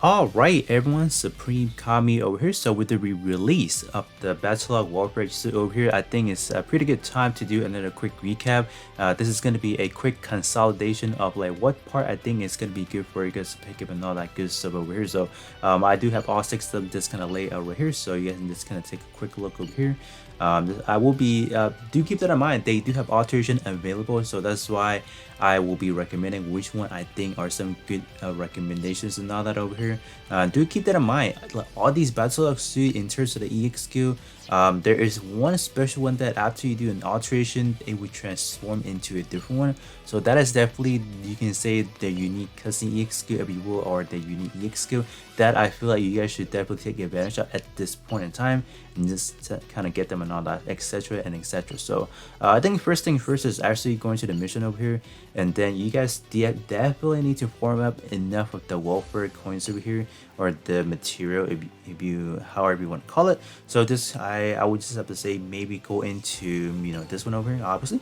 Alright everyone, Supreme Kami over here. So with the re-release of the Battlogue Warfare suit over here, I think it's a pretty good time to do another quick recap. This is going to be a quick consolidation of like what part I think is going to be good for you guys to pick up and all that good stuff over here. So I do have all 6 of them just kind of laid out right here, so you guys can just kind of take a quick look over here. I will be do keep that in mind, they do have alteration available, so that's why I will be recommending which one I think are some good recommendations and all that over here. Do keep that in mind, like, all these battle suit in terms of the EX skill, there is one special one that after you do an alteration it will transform into a different one, so that is definitely, you can say, the unique custom EX skill if you will, or the unique EX skill that I feel like you guys should definitely take advantage of at this point in time and just kind of get them and all that, etc and etc. So I think first thing first is actually going to the mission over here, and then you guys definitely need to farm up enough of the welfare coins over here, or the material, if you however you want to call it. So this I would just have to say maybe go into this one over here, obviously.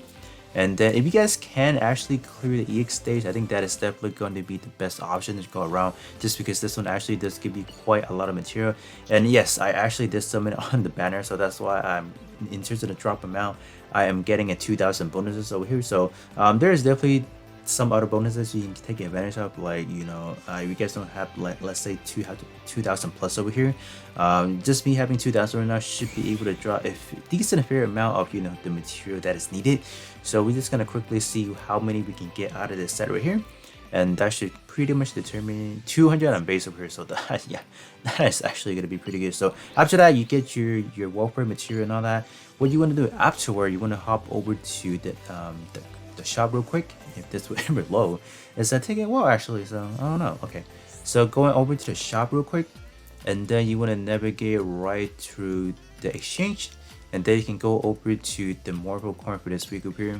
And then if you guys can actually clear the EX stage, I think that is definitely going to be the best option to go around, just because this one actually does give you quite a lot of material. And yes, I actually did summon it on the banner, so that's why I'm, in terms of the drop amount, I am getting a 2,000 bonuses over here. So there's definitely some other bonuses you can take advantage of, like if you guys don't have, like, let's say 2,000 plus over here, just me having 2,000 right now should be able to draw a decent fair amount of the material that is needed. So we're just gonna quickly see how many we can get out of this set right here, and that should pretty much determine 200 on base over here. So that, yeah, that is actually gonna be pretty good. So after that, you get your welfare material and all that. What you want to do afterward, you want to hop over to the shop real quick. If this would ever low, is that taking a while actually? So I don't know. Okay, so going over to the shop real quick, and then you want to navigate right through the exchange, and then you can go over to the Marvel coin for this week over here.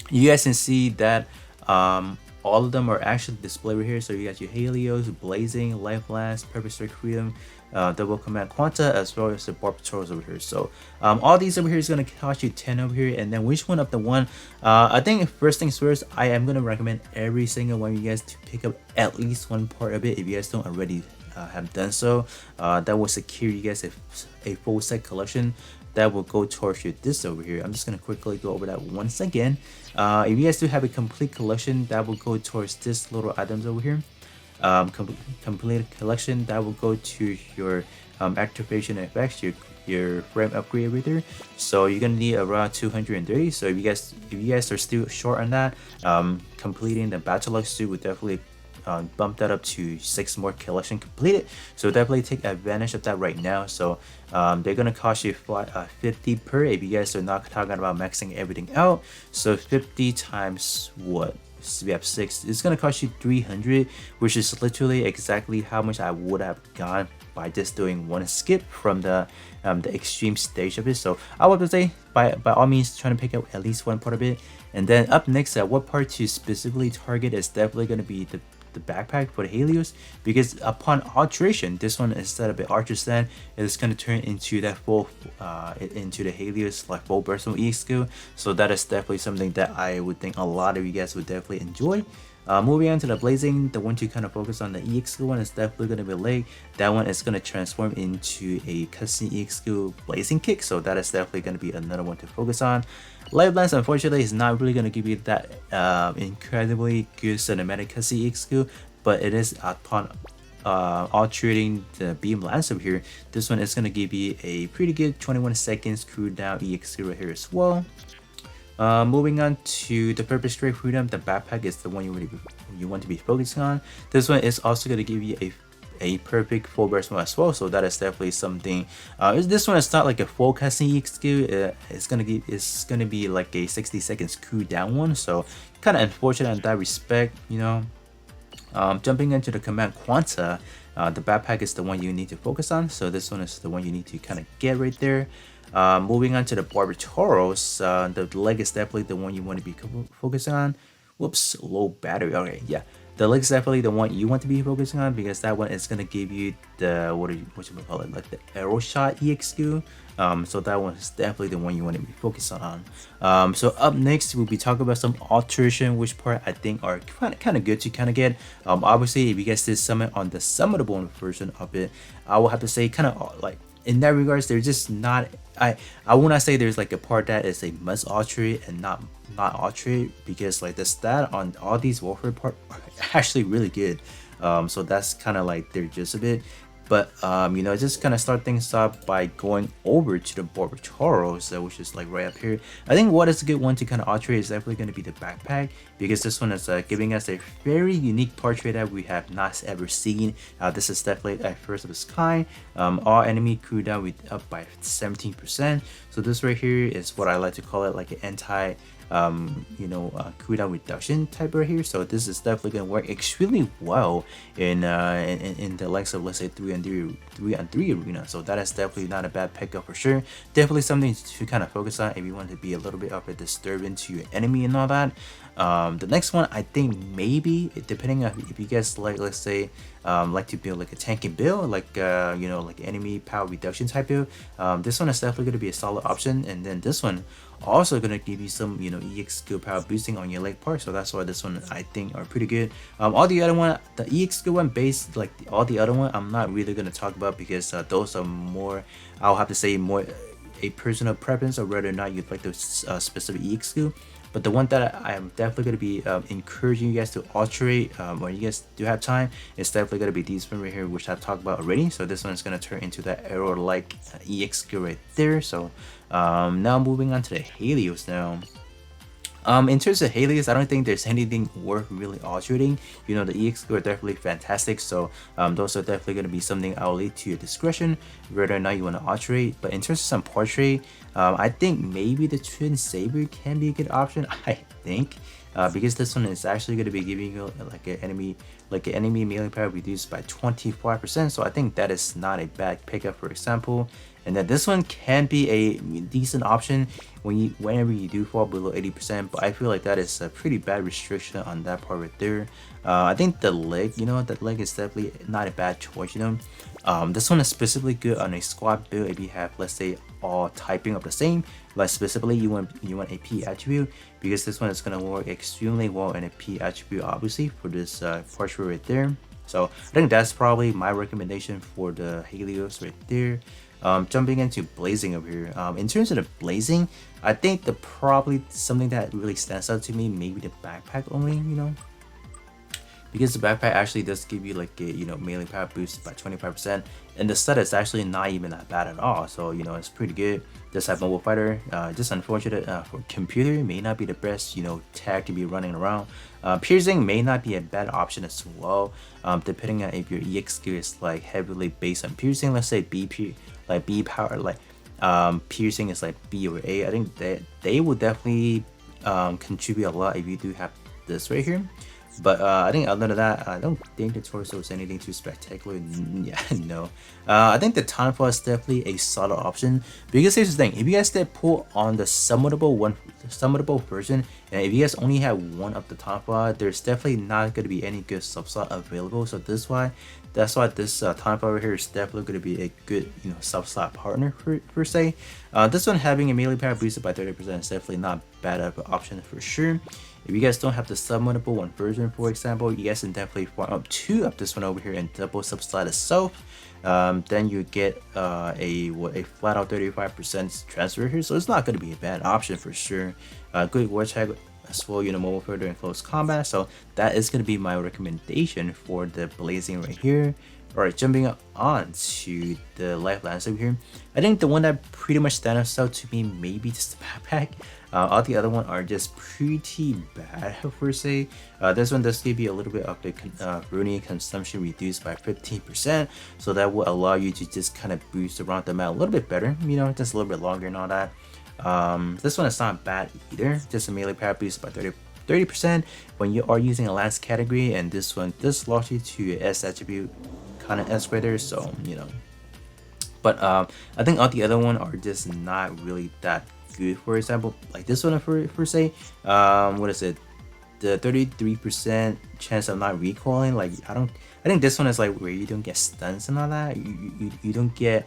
You guys can see that all of them are actually displayed right here. So you got your Helios, Blazing, Life Blast, Perfect Strike Freedom, Double Command Quanta, as well as the Barb Patrols over here. So all these over here is going to cost you 10 over here. And then which one of the one, I think first things first, I am going to recommend every single one of you guys to pick up at least one part of it if you guys don't already have done so. That will secure you guys a full set collection that will go towards your this over here. I'm just gonna quickly go over that once again. If you guys do have a complete collection, that will go towards this little items over here. Complete collection, that will go to your activation effects, your frame upgrade over there. So you're gonna need around 230. So if you guys are still short on that, completing the Battlogue suit would definitely bump that up to 6 more collection completed. So definitely take advantage of that right now. So they're gonna cost you 50 per if you guys are not talking about maxing everything out. So 50 times what? So we have 6. It's gonna cost you 300, which is literally exactly how much I would have gone by just doing one skip from the extreme stage of it. So I would say by all means trying to pick up at least one part of it. And then up next, what part to specifically target is definitely going to be the backpack for the Helios, because upon alteration, this one, instead of an Archer stand, it's going to turn into that full into the Helios like full burst of EX skill. So that is definitely something that I would think a lot of you guys would definitely enjoy. Moving on to the Blazing, the one to kind of focus on, the EX skill one is definitely going to be Leg. That one is going to transform into a custom EX skill Blazing Kick, so that is definitely going to be another one to focus on. Life Blast, unfortunately, is not really going to give you that incredibly good cinematic custom EX skill, but it is upon altering the Beam Lance over here. This one is going to give you a pretty good 21 seconds cooldown EX skill right here as well. Moving on to the Perfect Strike Freedom, the backpack is the one you want to be focusing on. This one is also going to give you a perfect full burst mode as well, so that is definitely something. This one is not like a full custom EX skill. It's gonna be like a 60 seconds cooldown one, so kind of unfortunate in that respect, Jumping into the Command Quanta, the backpack is the one you need to focus on, so this one is the one you need to kind of get right there. Moving on to the Barbatoros, the leg is definitely the one you want to be focusing on. Whoops, low battery. Okay, yeah, the leg is definitely the one you want to be focusing on, because that one is gonna give you the what you call it, like the arrow shot EX skill. So that one is definitely the one you want to be focused on. So up next we'll be talking about some alteration, which part I think are kind of good to kind of get. Obviously, if you guys did summon on the summonable version of it, I will have to say kind of like in that regards, they're just not. I will not say there's like a part that is a must alterate and not alterate, because like the stat on all these warfare part are actually really good. So that's kind of like they're just a bit. But you know, just kind of start things up by going over to the Borbachoros, which is like right up here. I think what is a good one to kind of alterate is definitely going to be the backpack, because this one is giving us a very unique portrait that we have not ever seen. This is definitely a first of its kind. All enemy cooldown with up by 17%. So this right here is what I like to call it, like an anti cooldown reduction type right here. So this is definitely going to work extremely well in the likes of, let's say, 3-on-3 arena. So that is definitely not a bad pickup for sure. Definitely something to kind of focus on if you want to be a little bit of a disturbance to your enemy and all that. The next one, I think maybe depending on if you guys like, let's say, like to build like a tanky build, like like enemy power reduction type build, this one is definitely going to be a solid option. And then this one also going to give you some EX skill power boosting on your leg part, so that's why this one I think are pretty good. All the other one, the EX skill one based, like all the other one, I'm not really going to talk about, because those are more, I'll have to say, more a personal preference of whether or not you'd like those specific EX skill. But the one that I am definitely going to be encouraging you guys to alterate when you guys do have time is definitely going to be these one right here, which I've talked about already. So this one is going to turn into that arrow-like EX skill right there. So now moving on to the Helios now. In terms of Helios, I don't think there's anything worth really altering. The EX skill are definitely fantastic, so those are definitely going to be something I'll leave to your discretion whether or not you want to alterate. But in terms of some portrait, I think maybe the Twin Saber can be a good option. I think because this one is actually going to be giving you like an enemy melee power reduced by 25%. So I think that is not a bad pickup, for example. And then this one can be a decent option whenever you do fall below 80%, but I feel like that is a pretty bad restriction on that part right there. I think the leg, that leg is definitely not a bad choice. This one is specifically good on a squad build if you have, let's say, all typing of the same. Like specifically, you want a P attribute, because this one is gonna work extremely well in a P attribute, obviously, for this portrait right there. So I think that's probably my recommendation for the Helios right there. Jumping into blazing over here. In terms of the blazing, I think probably something that really stands out to me, maybe the backpack only, because the backpack actually does give you like a melee power boost by 25%, and the stat is actually not even that bad at all. So it's pretty good. Just have mobile fighter. Just unfortunate for computer, may not be the best tag to be running around. Piercing may not be a bad option as well, depending on if your EX skill is like heavily based on piercing. Let's say B power, like piercing is like B or A. I think that they will definitely contribute a lot if you do have this right here. But I think other than that, I don't think the torso is anything too spectacular. Yeah, no. I think the Tonfa is definitely a solid option, because here's the thing: if you guys did pull on the summonable version, and if you guys only have one of the Tonfa, there's definitely not going to be any good subslot available. So that's why this Tonfa over here is definitely going to be a good subslot partner per se. This one having a melee power boosted by 30% is definitely not bad of an option for sure. If you guys don't have the summonable one version, for example, you guys can definitely farm up 2 of this one over here and double subslot itself. Then you get a flat out 35% transfer here, so it's not going to be a bad option for sure. Good war tag as well, mobile further in close combat. So that is going to be my recommendation for the blazing right here. Alright, jumping on to the life landscape here. I think the one that pretty much stands out to me, maybe just the backpack. All the other one are just pretty bad per se. This one does give you a little bit of the rune consumption reduced by 15%, so that will allow you to just kind of boost around the map a little bit better, just a little bit longer and all that. This one is not bad either, just a melee power boost by 30% when you are using a last category, and this one does launch you to S attribute kind of escalator, so but I think all the other one are just not really that good. For example, like this one for say, what is it, the 33% chance of not recoiling. Like I think this one is like where you don't get stuns and all that. You don't get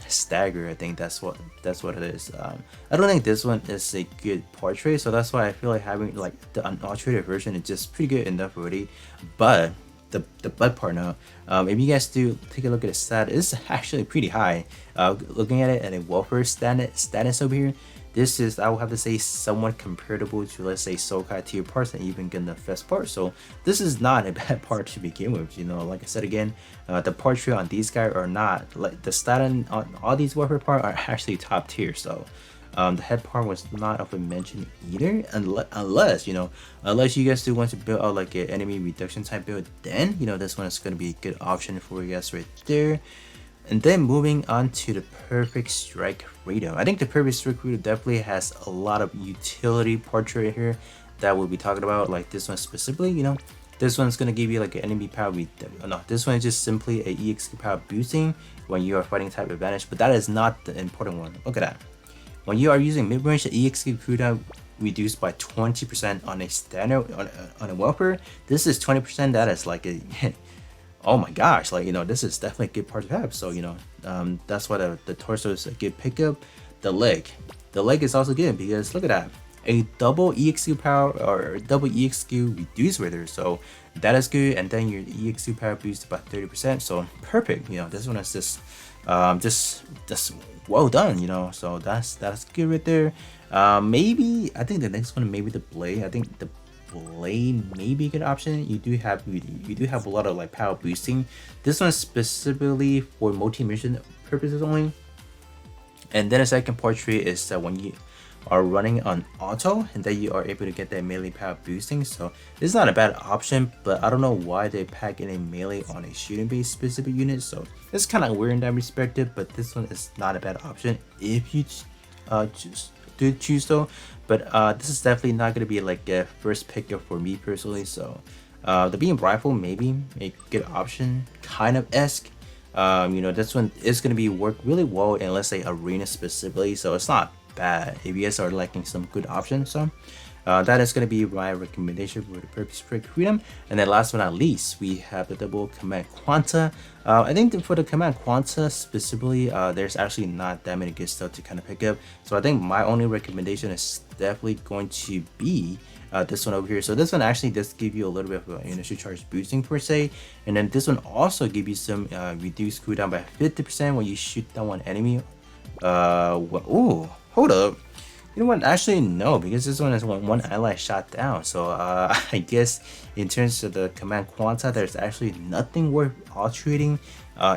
stagger. I think that's what it is. I don't think this one is a good portrait, so that's why I feel like having like the unalterated version is just pretty good enough already. But the butt part now, if you guys do take a look at the stat, it's actually pretty high. Looking at it at a welfare status over here, this is, I will have to say, somewhat comparable to, let's say, Sokai tier parts and even Gundam Fest parts. So this is not a bad part to begin with. You know, like I said again, the portrait on these guys are not like the stat on all these welfare parts are actually top tier. So the head part was not of a mention either, unless you know, unless you guys do want to build out like an enemy reduction type build, then you know this one is going to be a good option for you guys right there. And then moving on to the Perfect Strike Freedom. I think the Perfect Strike Freedom definitely has a lot of utility portrait here that we'll be talking about. Like this one specifically, you know, this one's gonna give you like an enemy power. No, this one is just simply a EXP power boosting when you are fighting type advantage. But that is not the important one. Look at that. When you are using mid-range, the EXP cooldown reduced by 20% on a standard on a welfare. This is 20%. That is like a oh my gosh, like, you know, this is definitely a good part to have. So, you know, that's why the torso is a good pickup. The leg is also good because look at that, a double EXQ power or double EXQ reduce right there. So that is good. And then your EXQ power boosted by 30%. So perfect. You know, this one is just well done, you know. So that's good right there. Maybe I think the next one, maybe the blade. I think the blade may be a good option. You do have a lot of like power boosting. This one specifically for multi-mission purposes only. And then a second portrait is that when you are running on auto and then you are able to get that melee power boosting. So this is not a bad option, but I don't know why they pack in a melee on a shooting based specific unit. So it's kind of weird in that respect, but this one is not a bad option if you choose though. But this is definitely not going to be like a first pickup for me personally. So the beam rifle maybe a good option, kind of esque. You know, this one is going to be work really well in, let's say, arena specifically. So it's not bad if you guys are liking some good options. So that is going to be my recommendation for the Perfect Strike Freedom. And then last but not least, we have the double command Quanta. I think for the command Quanta specifically, there's actually not that many good stuff to kind of pick up. So I think my only recommendation is definitely going to be this one over here. So this one actually does give you a little bit of initial charge boosting per se, and then this one also give you some reduced cooldown by 50% when you shoot down one enemy. Oh, hold up. You know what? Actually, no, because this one is one ally shot down. So I guess in terms of the command Quanta, there's actually nothing worth altering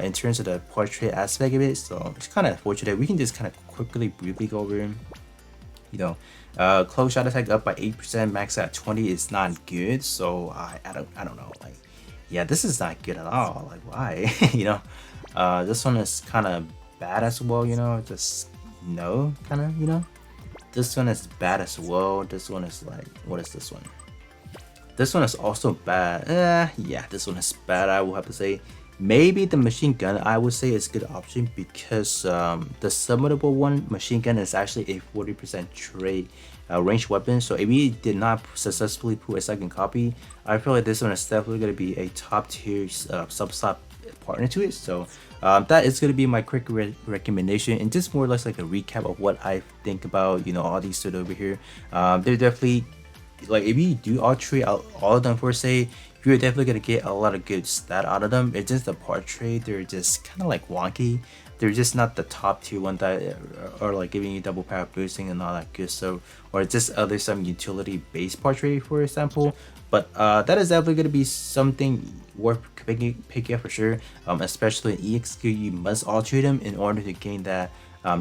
in terms of the portrait aspect of it. So it's kind of unfortunate. We can just kind of briefly go over, you know, close shot attack up by 8%, max at 20 is not good. So I don't know. Like, yeah, this is not good at all. Like, why? You know, this one is kind of bad as well. You know, just no, kind of, you know. This one is bad as well. This one is like, what is this one? This one is also bad. Yeah, this one is bad. I will have to say, maybe the machine gun I would say is a good option because the summonable one machine gun is actually a 40% trade range weapon. So if we did not successfully put a second copy, I feel like this one is definitely going to be a top tier sub-slot partner to it. So that is going to be my quick recommendation and just more or less like a recap of what I think about, you know, all these stuff over here. They're definitely, like, if you do all of them for say, you're definitely going to get a lot of good stat out of them. It's just the portrait, they're just kind of like wonky. They're just not the top tier one that are like giving you double power boosting and all that good stuff, or just other some utility based portrait for example. But that is definitely going to be something worth picking up for sure, especially in EXQ. You must alter them in order to gain that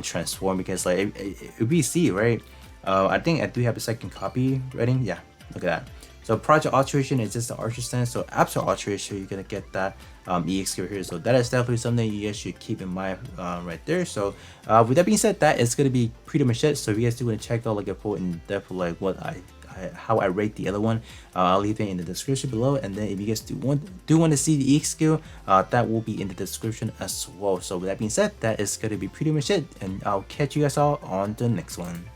transform, because like if we see, right, I think I do have a second copy ready. Yeah, look at that. So project alteration is just the archer stance. So after alteration, you're gonna get that EXQ here. So that is definitely something you guys should keep in mind right there. So with that being said, that is gonna be pretty much it. So if you guys do want to check out like a full in depth like what how I rate the other one, I'll leave it in the description below. And then if you guys do want to see the EXQ, that will be in the description as well. So with that being said, that is gonna be pretty much it, and I'll catch you guys all on the next one.